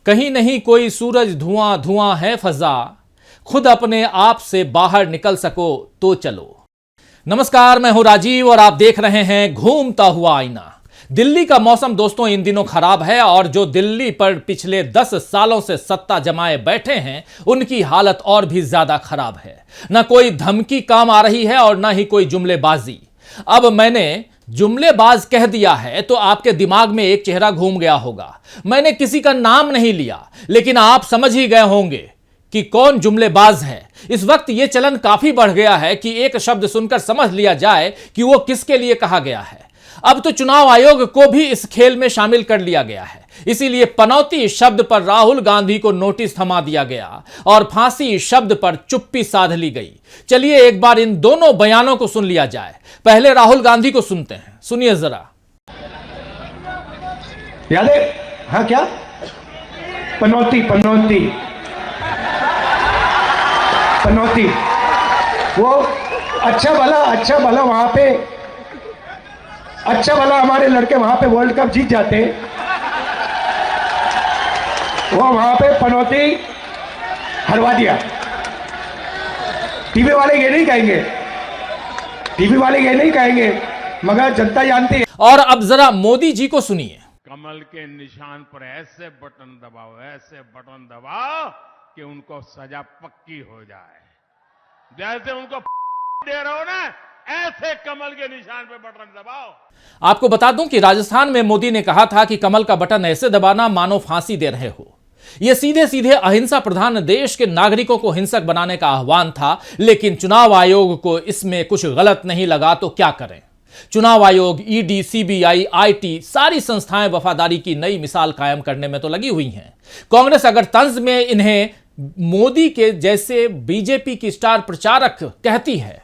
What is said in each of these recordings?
कहीं नहीं कोई सूरज, धुआं धुआं है फजा, खुद अपने आप से बाहर निकल सको तो चलो। नमस्कार, मैं हूं राजीव और आप देख रहे हैं घूमता हुआ आईना। दिल्ली का मौसम दोस्तों इन दिनों खराब है और जो दिल्ली पर पिछले 10 सालों से सत्ता जमाए बैठे हैं उनकी हालत और भी ज्यादा खराब है। ना कोई धमकी काम आ रही है और ना ही कोई जुमलेबाजी। अब मैंने जुमलेबाज कह दिया है तो आपके दिमाग में एक चेहरा घूम गया होगा। मैंने किसी का नाम नहीं लिया, लेकिन आप समझ ही गए होंगे कि कौन जुमलेबाज है। इस वक्त यह चलन काफी बढ़ गया है कि एक शब्द सुनकर समझ लिया जाए कि वो किसके लिए कहा गया है। अब तो चुनाव आयोग को भी इस खेल में शामिल कर लिया गया है। इसीलिए पनौती शब्द पर राहुल गांधी को नोटिस थमा दिया गया और फांसी शब्द पर चुप्पी साध ली गई। चलिए एक बार इन दोनों बयानों को सुन लिया जाए। पहले राहुल गांधी को सुनते हैं, सुनिए जरा। याद है? हाँ, क्या पनौती पनौती पनौती, वो अच्छा भला वहां पे, अच्छा भला हमारे लड़के वहां पे वर्ल्ड कप जीत जाते, वो वहां पे पनौती हरवा दिया। टीवी वाले ये नहीं कहेंगे, टीवी वाले ये नहीं कहेंगे, मगर जनता जानती है। और अब जरा मोदी जी को सुनिए। कमल के निशान पर ऐसे बटन दबाओ कि उनको सजा पक्की हो जाए। जैसे उनको दे रहे हो ना, ऐसे कमल के निशान पे बटन दबाओ। आपको बता दूं कि राजस्थान में मोदी ने कहा था कि कमल का बटन ऐसे दबाना मानो फांसी दे रहे हो। यह सीधे सीधे अहिंसा प्रधान देश के नागरिकों को हिंसक बनाने का आह्वान था, लेकिन चुनाव आयोग को इसमें कुछ गलत नहीं लगा तो क्या करें। चुनाव आयोग, ईडी, सीबीआई, आईटी सारी संस्थाएं वफादारी की नई मिसाल कायम करने में तो लगी हुई हैं। कांग्रेस अगर तंज में इन्हें मोदी के जैसे बीजेपी की स्टार प्रचारक कहती है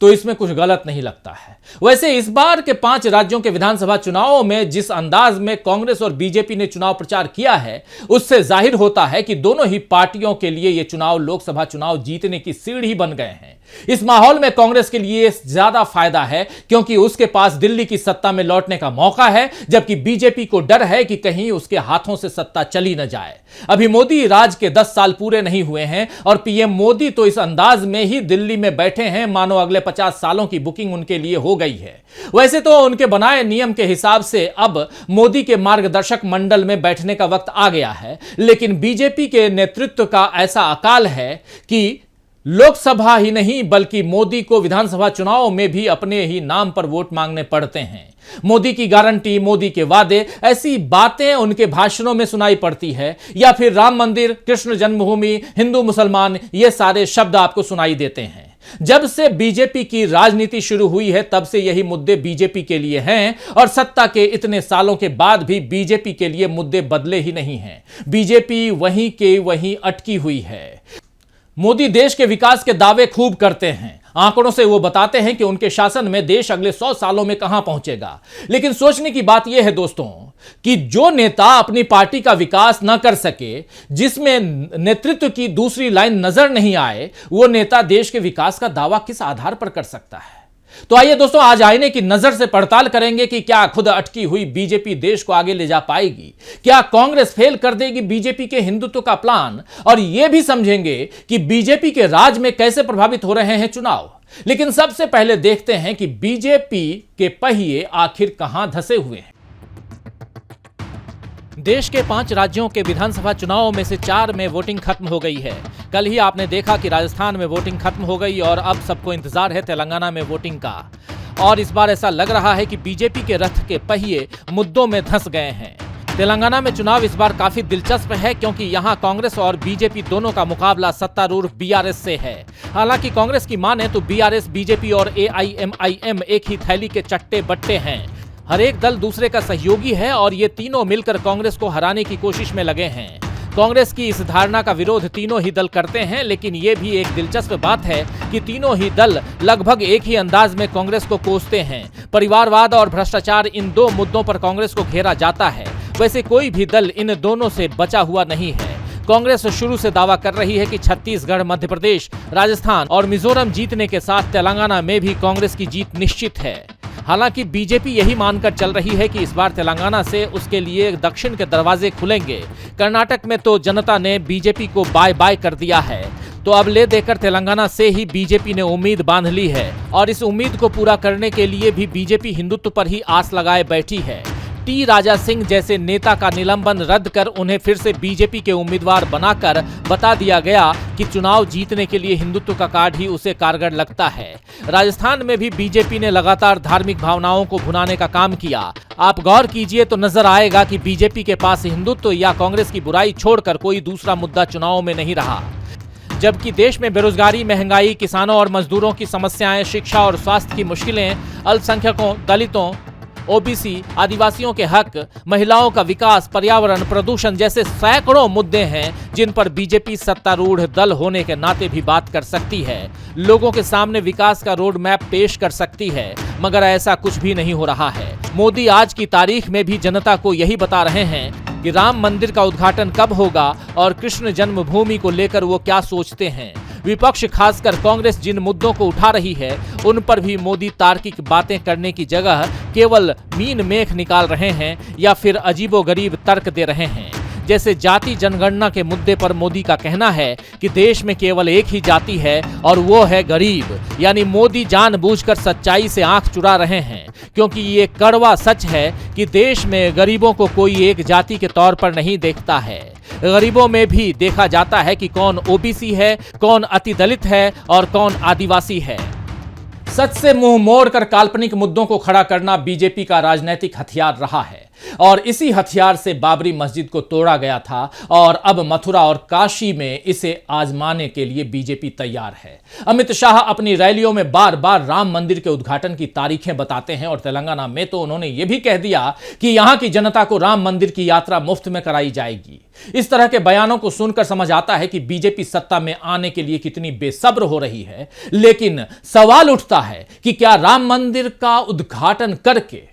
तो इसमें कुछ गलत नहीं लगता है। वैसे इस बार के 5 राज्यों के विधानसभा चुनावों में जिस अंदाज में कांग्रेस और बीजेपी ने चुनाव प्रचार किया है, उससे जाहिर होता है कि दोनों ही पार्टियों के लिए ये चुनाव लोकसभा चुनाव जीतने की सीढ़ी बन गए हैं। इस माहौल में कांग्रेस के लिए ज्यादा फायदा है क्योंकि उसके पास दिल्ली की सत्ता में लौटने का मौका है, जबकि बीजेपी को डर है कि कहीं उसके हाथों से सत्ता चली न जाए। अभी मोदी राज के 10 साल पूरे नहीं हुए हैं और पीएम मोदी तो इस अंदाज में ही दिल्ली में बैठे हैं मानो अगले 50 सालों की बुकिंग उनके लिए हो गई है। वैसे तो उनके बनाए नियम के हिसाब से अब मोदी के मार्गदर्शक मंडल में बैठने का वक्त आ गया है, लेकिन बीजेपी के नेतृत्व का ऐसा अकाल है कि लोकसभा ही नहीं बल्कि मोदी को विधानसभा चुनाव में भी अपने ही नाम पर वोट मांगने पड़ते हैं। मोदी की गारंटी, मोदी के वादे, ऐसी बातें उनके भाषणों में सुनाई पड़ती है, या फिर राम मंदिर, कृष्ण जन्मभूमि, हिंदू मुसलमान, ये सारे शब्द आपको सुनाई देते हैं। जब से बीजेपी की राजनीति शुरू हुई है तब से यही मुद्दे बीजेपी के लिए हैं और सत्ता के इतने सालों के बाद भी बीजेपी के लिए मुद्दे बदले ही नहीं हैं। बीजेपी वहीं के वहीं अटकी हुई है। मोदी देश के विकास के दावे खूब करते हैं। आंकड़ों से वो बताते हैं कि उनके शासन में देश अगले 100 सालों में कहां पहुंचेगा। लेकिन सोचने की बात यह है दोस्तों कि जो नेता अपनी पार्टी का विकास न कर सके, जिसमें नेतृत्व की दूसरी लाइन नजर नहीं आए, वो नेता देश के विकास का दावा किस आधार पर कर सकता है। तो आइए दोस्तों, आज आईने की नजर से पड़ताल करेंगे कि क्या खुद अटकी हुई बीजेपी देश को आगे ले जा पाएगी, क्या कांग्रेस फेल कर देगी बीजेपी के हिंदुत्व का प्लान, और यह भी समझेंगे कि बीजेपी के राज में कैसे प्रभावित हो रहे हैं चुनाव। लेकिन सबसे पहले देखते हैं कि बीजेपी के पहिए आखिर कहां धंसे हुए हैं। देश के 5 राज्यों के विधानसभा चुनावों में से 4 में वोटिंग खत्म हो गई है। कल ही आपने देखा कि राजस्थान में वोटिंग खत्म हो गई और अब सबको इंतजार है तेलंगाना में वोटिंग का। और इस बार ऐसा लग रहा है कि बीजेपी के रथ के पहिए मुद्दों में धंस गए हैं। तेलंगाना में चुनाव इस बार काफी दिलचस्प है क्योंकि यहां कांग्रेस और बीजेपी दोनों का मुकाबला सत्तारूढ़ बीआरएस से है। हालांकि कांग्रेस की माने तो बीआरएस, बीजेपी और एआईएमआईएम एक ही थैली के चट्टे बट्टे हैं। हर एक दल दूसरे का सहयोगी है और ये तीनों मिलकर कांग्रेस को हराने की कोशिश में लगे हैं। कांग्रेस की इस धारणा का विरोध तीनों ही दल करते हैं, लेकिन ये भी एक दिलचस्प बात है कि तीनों ही दल लगभग एक ही अंदाज में कांग्रेस को कोसते हैं। परिवारवाद और भ्रष्टाचार, इन 2 मुद्दों पर कांग्रेस को घेरा जाता है। वैसे कोई भी दल इन दोनों से बचा हुआ नहीं है। कांग्रेस शुरू से दावा कर रही है कि छत्तीसगढ़, मध्य प्रदेश, राजस्थान और मिजोरम जीतने के साथ तेलंगाना में भी कांग्रेस की जीत निश्चित है। हालांकि बीजेपी यही मानकर चल रही है कि इस बार तेलंगाना से उसके लिए दक्षिण के दरवाजे खुलेंगे। कर्नाटक में तो जनता ने बीजेपी को बाय बाय कर दिया है, तो अब ले देकर तेलंगाना से ही बीजेपी ने उम्मीद बांध ली है और इस उम्मीद को पूरा करने के लिए भी बीजेपी हिंदुत्व पर ही आस लगाए बैठी है। टी राजा सिंह जैसे नेता का निलंबन रद्द कर उन्हें फिर से बीजेपी के उम्मीदवार बनाकर बता दिया गया कि चुनाव जीतने के लिए हिंदुत्व का कार्ड ही उसे कारगर लगता है। राजस्थान में भी बीजेपी ने लगातार धार्मिक भावनाओं को भुनाने का काम किया। आप गौर कीजिए तो नजर आएगा कि बीजेपी के पास हिंदुत्व या कांग्रेस की बुराई छोड़कर कोई दूसरा मुद्दा चुनाव में नहीं रहा। जबकि देश में बेरोजगारी, महंगाई, किसानों और मजदूरों की समस्याएं, शिक्षा और स्वास्थ्य की मुश्किलें, अल्पसंख्यकों, दलितों, ओबीसी, आदिवासियों के हक, महिलाओं का विकास, पर्यावरण, प्रदूषण जैसे सैकड़ों मुद्दे हैं जिन पर बीजेपी सत्तारूढ़ दल होने के नाते भी बात कर सकती है, लोगों के सामने विकास का रोड मैप पेश कर सकती है, मगर ऐसा कुछ भी नहीं हो रहा है। मोदी आज की तारीख में भी जनता को यही बता रहे हैं कि राम मंदिर का उद्घाटन कब होगा और कृष्ण जन्मभूमि को लेकर वो क्या सोचते हैं। विपक्ष खासकर कांग्रेस जिन मुद्दों को उठा रही है उन पर भी मोदी तार्किक बातें करने की जगह केवल मीन मेख निकाल रहे हैं या फिर अजीबोगरीब तर्क दे रहे हैं। जैसे जाति जनगणना के मुद्दे पर मोदी का कहना है कि देश में केवल एक ही जाति है और वो है गरीब, यानी मोदी जानबूझकर सच्चाई से आंख चुरा रहे हैं, क्योंकि ये कड़वा सच है कि देश में गरीबों को कोई एक जाति के तौर पर नहीं देखता है। गरीबों में भी देखा जाता है कि कौन ओबीसी है, कौन अति दलित है और कौन आदिवासी है। सच से मुंह मोड़कर काल्पनिक मुद्दों को खड़ा करना बीजेपी का राजनीतिक हथियार रहा है और इसी हथियार से बाबरी मस्जिद को तोड़ा गया था और अब मथुरा और काशी में इसे आजमाने के लिए बीजेपी तैयार है। अमित शाह अपनी रैलियों में बार बार राम मंदिर के उद्घाटन की तारीखें बताते हैं और तेलंगाना में तो उन्होंने यह भी कह दिया कि यहां की जनता को राम मंदिर की यात्रा मुफ्त में कराई जाएगी। इस तरह के बयानों को सुनकर समझ आता है कि बीजेपी सत्ता में आने के लिए कितनी बेसब्र हो रही है, लेकिन सवाल उठता है कि क्या राम मंदिर का उद्घाटन करके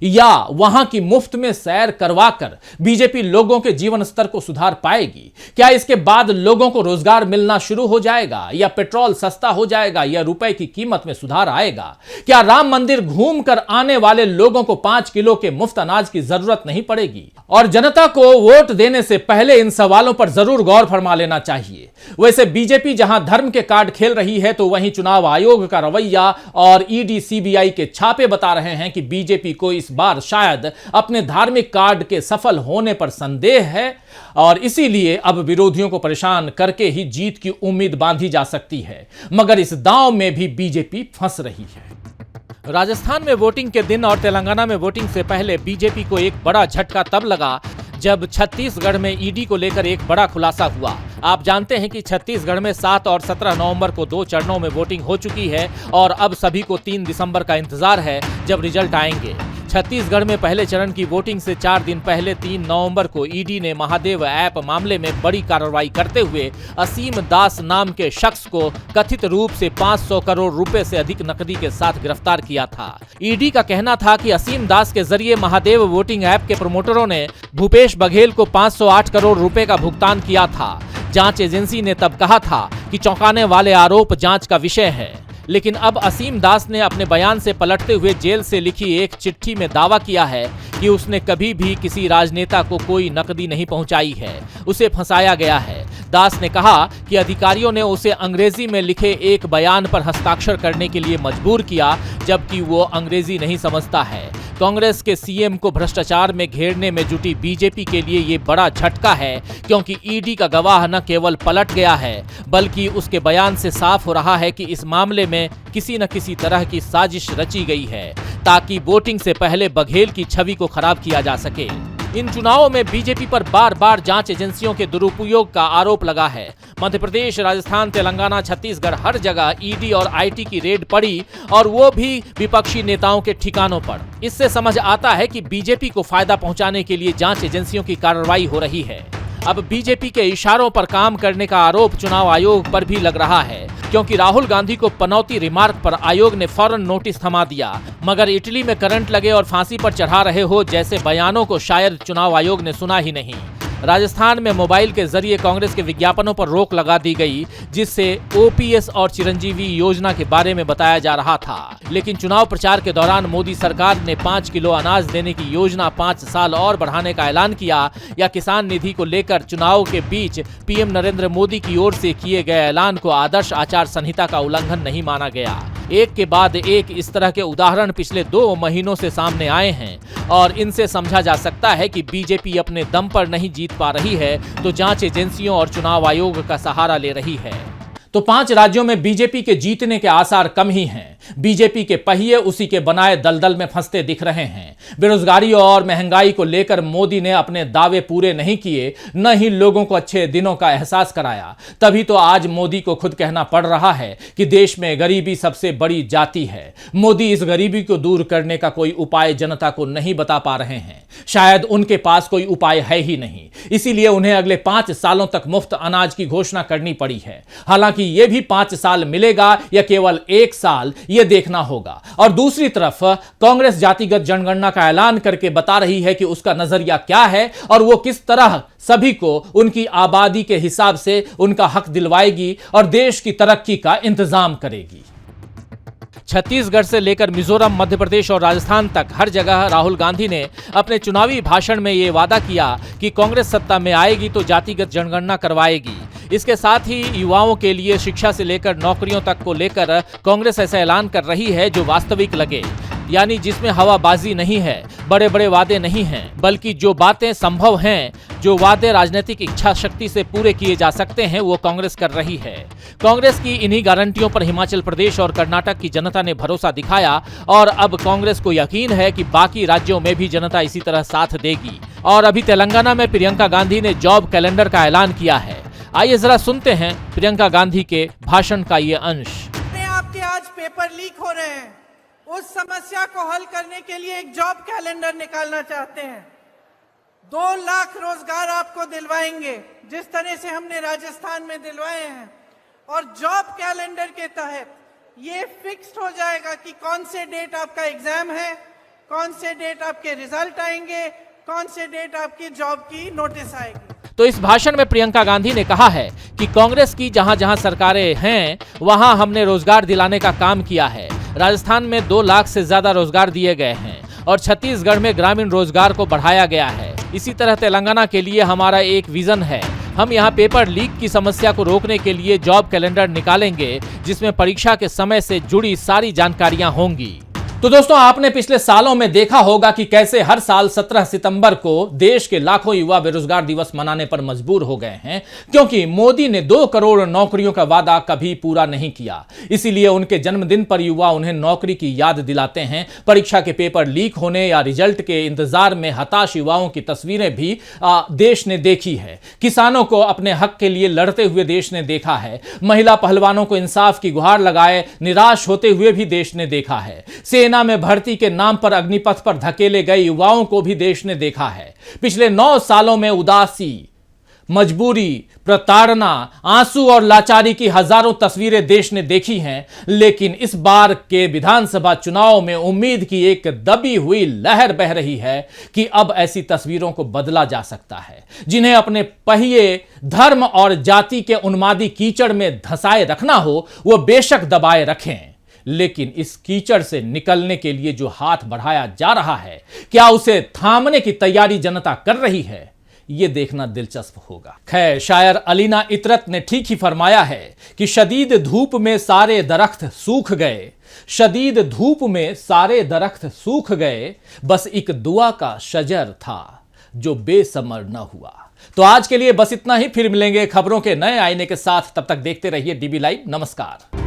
या वहां की मुफ्त में सैर करवाकर बीजेपी लोगों के जीवन स्तर को सुधार पाएगी? क्या इसके बाद लोगों को रोजगार मिलना शुरू हो जाएगा या पेट्रोल सस्ता हो जाएगा या रुपए की कीमत में सुधार आएगा? क्या राम मंदिर घूमकर आने वाले लोगों को 5 किलो के मुफ्त अनाज की जरूरत नहीं पड़ेगी? और जनता को वोट देने से पहले इन सवालों पर जरूर गौर फरमा लेना चाहिए। वैसे बीजेपी जहां धर्म के कार्ड खेल रही है तो वहीं चुनाव आयोग का रवैया और ईडी सीबीआई के छापे बता रहे हैं कि बीजेपी को इस बार शायद अपने धार्मिक कार्ड के सफल होने पर संदेह है और इसीलिए अब विरोधियों को परेशान करके ही जीत की उम्मीद बांधी जा सकती है। मगर इस दांव में भी बीजेपी फंस रही है। राजस्थान में वोटिंग के दिन और तेलंगाना में वोटिंग से पहले बीजेपी को एक बड़ा झटका तब लगा जब छत्तीसगढ़ में ईडी को लेकर एक बड़ा खुलासा हुआ। आप जानते हैं कि छत्तीसगढ़ में 7 और 17 नवंबर को 2 चरणों में वोटिंग हो चुकी है और अब सभी को 3 दिसंबर का इंतजार है जब रिजल्ट आएंगे। छत्तीसगढ़ में पहले चरण की वोटिंग से 4 दिन पहले 3 नवंबर को ईडी ने महादेव ऐप मामले में बड़ी कार्रवाई करते हुए असीम दास नाम के शख्स को कथित रूप से 500 करोड़ रुपए से अधिक नकदी के साथ गिरफ्तार किया था। ईडी का कहना था कि असीम दास के जरिए महादेव वोटिंग ऐप के प्रमोटरों ने भूपेश बघेल को 508 करोड़ रुपए का भुगतान किया था। जांच एजेंसी ने तब कहा था कि चौंकाने वाले आरोप जांच का विषय है, लेकिन अब असीम दास ने अपने बयान से पलटते हुए जेल से लिखी एक चिट्ठी में दावा किया है कि उसने कभी भी किसी राजनेता को कोई नकदी नहीं पहुंचाई है, उसे फंसाया गया है। दास ने कहा कि अधिकारियों ने उसे अंग्रेजी में लिखे एक बयान पर हस्ताक्षर करने के लिए मजबूर किया, जबकि वो अंग्रेजी नहीं समझता है। कांग्रेस के सीएम को भ्रष्टाचार में घेरने में जुटी बीजेपी के लिए ये बड़ा झटका है, क्योंकि ईडी का गवाह न केवल पलट गया है बल्कि उसके बयान से साफ हो रहा है कि इस मामले में किसी न किसी तरह की साजिश रची गई है ताकि वोटिंग से पहले बघेल की छवि को खराब किया जा सके। इन चुनावों में बीजेपी पर बार बार जांच एजेंसियों के दुरुपयोग का आरोप लगा है। मध्य प्रदेश, राजस्थान, तेलंगाना, छत्तीसगढ़ हर जगह ईडी और आईटी की रेड पड़ी और वो भी विपक्षी नेताओं के ठिकानों पर। इससे समझ आता है कि बीजेपी को फायदा पहुंचाने के लिए जांच एजेंसियों की कार्रवाई हो रही है। अब बीजेपी के इशारों पर काम करने का आरोप चुनाव आयोग पर भी लग रहा है, क्योंकि राहुल गांधी को पनौती रिमार्क पर आयोग ने फौरन नोटिस थमा दिया, मगर इटली में करंट लगे और फांसी पर चढ़ा रहे हो जैसे बयानों को शायद चुनाव आयोग ने सुना ही नहीं। राजस्थान में मोबाइल के जरिए कांग्रेस के विज्ञापनों पर रोक लगा दी गई, जिससे ओपीएस और चिरंजीवी योजना के बारे में बताया जा रहा था। लेकिन चुनाव प्रचार के दौरान मोदी सरकार ने 5 किलो अनाज देने की योजना 5 साल और बढ़ाने का ऐलान किया, या किसान निधि को लेकर चुनाव के बीच पीएम नरेंद्र मोदी की ओर से किए गए ऐलान को आदर्श आचार संहिता का उल्लंघन नहीं माना गया। एक के बाद एक इस तरह के उदाहरण पिछले 2 महीनों से सामने आए हैं और इनसे समझा जा सकता है कि बीजेपी अपने दम पर नहीं जीत पा रही है तो जांच एजेंसियों और चुनाव आयोग का सहारा ले रही है। तो 5 राज्यों में बीजेपी के जीतने के आसार कम ही हैं। बीजेपी के पहिए उसी के बनाए दलदल में फंसते दिख रहे हैं। बेरोजगारी और महंगाई को लेकर मोदी ने अपने दावे पूरे नहीं किए, न ही लोगों को अच्छे दिनों का एहसास कराया। तभी तो आज मोदी को खुद कहना पड़ रहा है कि देश में गरीबी सबसे बड़ी जाति है। मोदी इस गरीबी को दूर करने का कोई उपाय जनता को नहीं बता पा रहे हैं। शायद उनके पास कोई उपाय है ही नहीं, इसीलिए उन्हें अगले 5 सालों तक मुफ्त अनाज की घोषणा करनी पड़ी है। हालांकि यह भी 5 साल मिलेगा या केवल 1 साल, यह देखना होगा। और दूसरी तरफ कांग्रेस जातिगत जनगणना का ऐलान करके बता रही है कि उसका नजरिया क्या है और वो किस तरह सभी को उनकी आबादी के हिसाब से उनका हक दिलवाएगी और देश की तरक्की का इंतजाम करेगी। छत्तीसगढ़ से लेकर मिजोरम, मध्य प्रदेश और राजस्थान तक हर जगह राहुल गांधी ने अपने चुनावी भाषण में यह वादा किया कि कांग्रेस सत्ता में आएगी तो जातिगत जनगणना करवाएगी। इसके साथ ही युवाओं के लिए शिक्षा से लेकर नौकरियों तक को लेकर कांग्रेस ऐसा ऐलान कर रही है जो वास्तविक लगे, यानी जिसमें हवाबाजी नहीं है, बड़े बड़े वादे नहीं हैं, बल्कि जो बातें संभव हैं, जो वादे राजनीतिक इच्छा शक्ति से पूरे किए जा सकते हैं, वो कांग्रेस कर रही है। कांग्रेस की इन्हीं गारंटियों पर हिमाचल प्रदेश और कर्नाटक की जनता ने भरोसा दिखाया और अब कांग्रेस को यकीन है कि बाकी राज्यों में भी जनता इसी तरह साथ देगी। और अभी तेलंगाना में प्रियंका गांधी ने जॉब कैलेंडर का ऐलान किया है। आइए जरा सुनते हैं प्रियंका गांधी के भाषण का ये अंश। आपके आज पेपर लीक हो रहे हैं, उस समस्या को हल करने के लिए एक जॉब कैलेंडर निकालना चाहते हैं। 2 लाख रोजगार आपको दिलवाएंगे, जिस तरह से हमने राजस्थान में दिलवाए हैं। और जॉब कैलेंडर के तहत ये फिक्स्ड हो जाएगा कि कौन से डेट आपका एग्जाम है, कौन से डेट आपके रिजल्ट आएंगे, कौन से डेट आपकी जॉब की नोटिस आएगी। तो इस भाषण में प्रियंका गांधी ने कहा है कि कांग्रेस की जहां जहां सरकारें हैं वहां हमने रोजगार दिलाने का काम किया है। राजस्थान में 2 लाख से ज्यादा रोजगार दिए गए हैं और छत्तीसगढ़ में ग्रामीण रोजगार को बढ़ाया गया है। इसी तरह तेलंगाना के लिए हमारा एक विजन है। हम यहाँ पेपर लीक की समस्या को रोकने के लिए जॉब कैलेंडर निकालेंगे, जिसमें परीक्षा के समय से जुड़ी सारी जानकारियां होंगी। तो दोस्तों, आपने पिछले सालों में देखा होगा कि कैसे हर साल 17 सितंबर को देश के लाखों युवा बेरोजगार दिवस मनाने पर मजबूर हो गए हैं, क्योंकि मोदी ने 2 करोड़ नौकरियों का वादा कभी पूरा नहीं किया। इसीलिए उनके जन्मदिन पर युवा उन्हें नौकरी की याद दिलाते हैं। परीक्षा के पेपर लीक होने या रिजल्ट के इंतजार में हताश युवाओं की तस्वीरें भी देश ने देखी है। किसानों को अपने हक के लिए लड़ते हुए देश ने देखा है। महिला पहलवानों को इंसाफ की गुहार लगाए निराश होते हुए भी देश ने देखा है। सेना में भर्ती के नाम पर अग्निपथ पर धकेले गए युवाओं को भी देश ने देखा है। पिछले 9 सालों में उदासी, मजबूरी, प्रताड़ना, आंसू और लाचारी की हजारों तस्वीरें देश ने देखी हैं। लेकिन इस बार के विधानसभा चुनाव में उम्मीद की एक दबी हुई लहर बह रही है कि अब ऐसी तस्वीरों को बदला जा सकता है। जिन्हें अपने पहिए धर्म और जाति के उन्मादी कीचड़ में धंसाए रखना हो, वो बेशक दबाए रखें। लेकिन इस कीचड़ से निकलने के लिए जो हाथ बढ़ाया जा रहा है, क्या उसे थामने की तैयारी जनता कर रही है? यह देखना दिलचस्प होगा। खैर, शायर अलीना इतरत ने ठीक ही फरमाया है कि शदीद धूप में सारे दरख्त सूख गए, शदीद धूप में सारे दरख्त सूख गए, बस एक दुआ का शजर था जो बेसमर न हुआ। तो आज के लिए बस इतना ही। फिर मिलेंगे खबरों के नए आईने के साथ। तब तक देखते रहिए डीबी लाइव। नमस्कार।